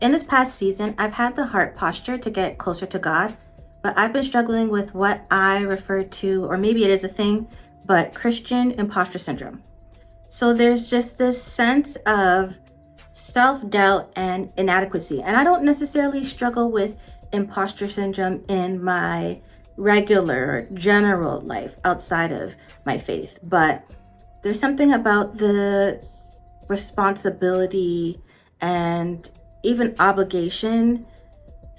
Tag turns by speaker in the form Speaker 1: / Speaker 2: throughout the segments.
Speaker 1: In this past season, I've had the heart posture to get closer to God, but I've been struggling with what I refer to, or maybe it is a thing, but Christian imposter syndrome. So there's just this sense of self-doubt and inadequacy. And I don't necessarily struggle with imposter syndrome in my regular, general life outside of my faith, but there's something about the responsibility and even obligation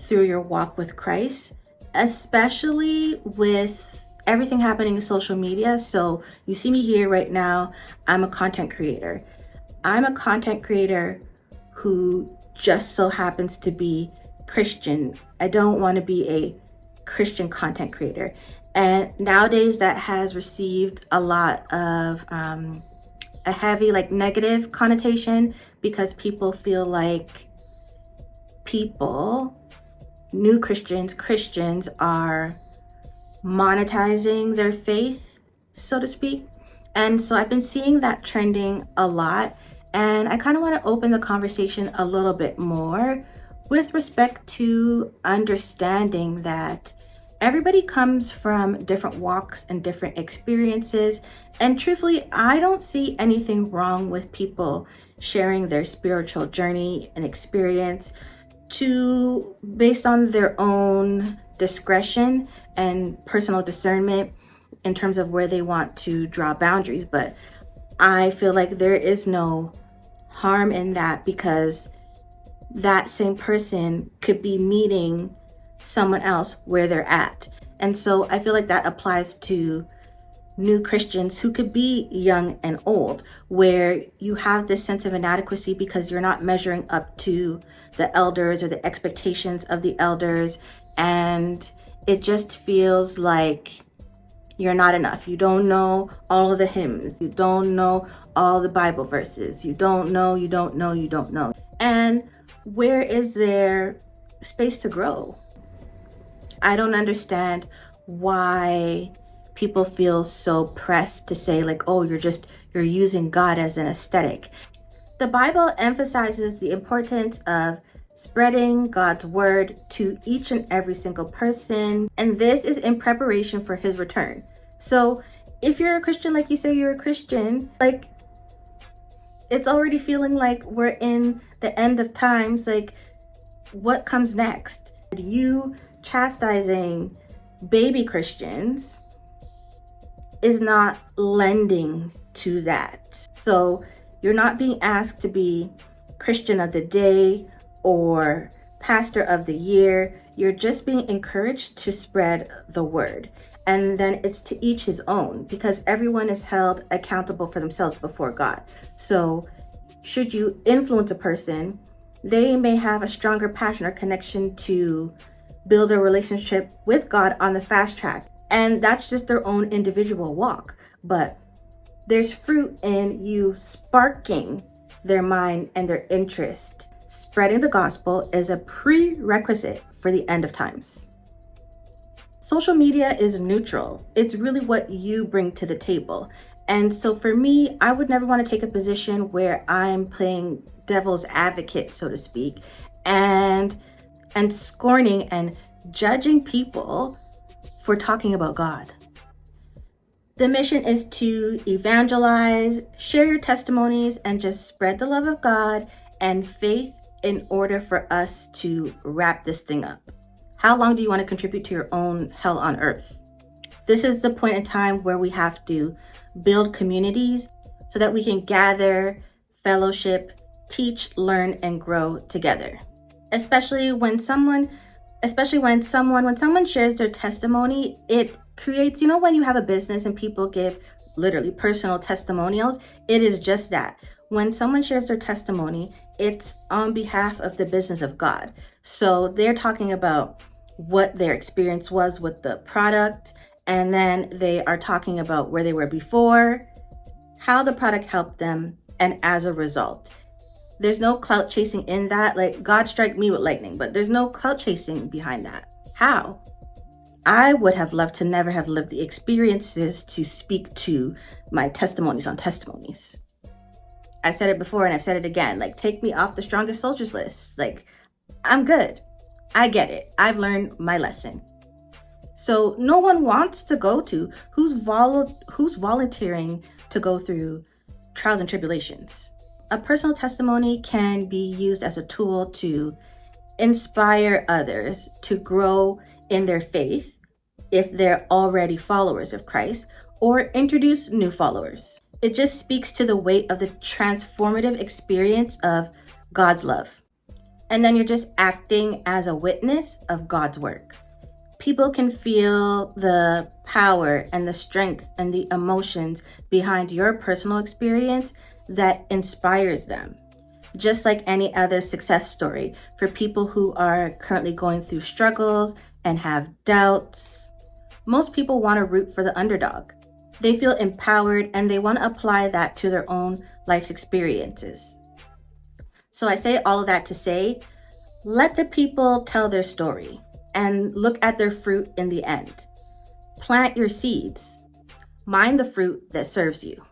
Speaker 1: through your walk with Christ, especially with everything happening in social media. So you see me here right now. I'm a content creator. I'm a content creator who just so happens to be Christian. I don't want to be a Christian content creator. And nowadays that has received a lot of a heavy negative connotation because people feel like new Christians are monetizing their faith, so to speak. And so I've been seeing that trending a lot. And I kind of want to open the conversation a little bit more with respect to understanding that everybody comes from different walks and different experiences. And truthfully, I don't see anything wrong with people sharing their spiritual journey and experience based on their own discretion and personal discernment in terms of where they want to draw boundaries. But I feel like there is no harm in that because that same person could be meeting someone else where they're at. And so I feel like that applies to new Christians who could be young and old, where you have this sense of inadequacy because you're not measuring up to the elders or the expectations of the elders. And it just feels like you're not enough. You don't know all of the hymns. You don't know all the Bible verses. You don't know. And where is there space to grow? I don't understand why people feel so pressed to say you're using God as an aesthetic. The Bible emphasizes the importance of spreading God's word to each and every single person, and this is in preparation for his return. So if you're a Christian, like you say you're a Christian, it's already feeling like we're in the end of times. What comes next? You chastising baby Christians is not lending to that. So you're not being asked to be Christian of the day or pastor of the year. You're just being encouraged to spread the word. And then it's to each his own, because everyone is held accountable for themselves before God. So should you influence a person, they may have a stronger passion or connection to build a relationship with God on the fast track. And that's just their own individual walk. But there's fruit in you sparking their mind and their interest. Spreading the gospel is a prerequisite for the end of times. Social media is neutral. It's really what you bring to the table. And so for me, I would never want to take a position where I'm playing devil's advocate, so to speak, and scorning and judging people for talking about God. The mission is to evangelize, share your testimonies, and just spread the love of God and faith in order for us to wrap this thing up. How long do you want to contribute to your own hell on earth? This is the point in time where we have to build communities so that we can gather, fellowship, teach, learn, and grow together. Especially when someone shares their testimony, it creates, when you have a business and people give literally personal testimonials, it is just that. When someone shares their testimony, it's on behalf of the business of God. So they're talking about what their experience was with the product, and then they are talking about where they were before, how the product helped them, and as a result. There's no clout chasing in that. God strike me with lightning, but there's no clout chasing behind that. How? I would have loved to never have lived the experiences to speak to my testimonies on testimonies. I said it before and I've said it again, take me off the strongest soldiers list. I'm good. I get it. I've learned my lesson. So no one wants to go to who's volunteering to go through trials and tribulations. A personal testimony can be used as a tool to inspire others to grow in their faith if they're already followers of Christ, or introduce new followers. It just speaks to the weight of the transformative experience of God's love. And then you're just acting as a witness of God's work. People can feel the power and the strength and the emotions behind your personal experience that inspires them. Just like any other success story for people who are currently going through struggles and have doubts. Most people want to root for the underdog. They feel empowered and they want to apply that to their own life's experiences. So I say all of that to say, let the people tell their story and look at their fruit in the end. Plant your seeds. Mind the fruit that serves you.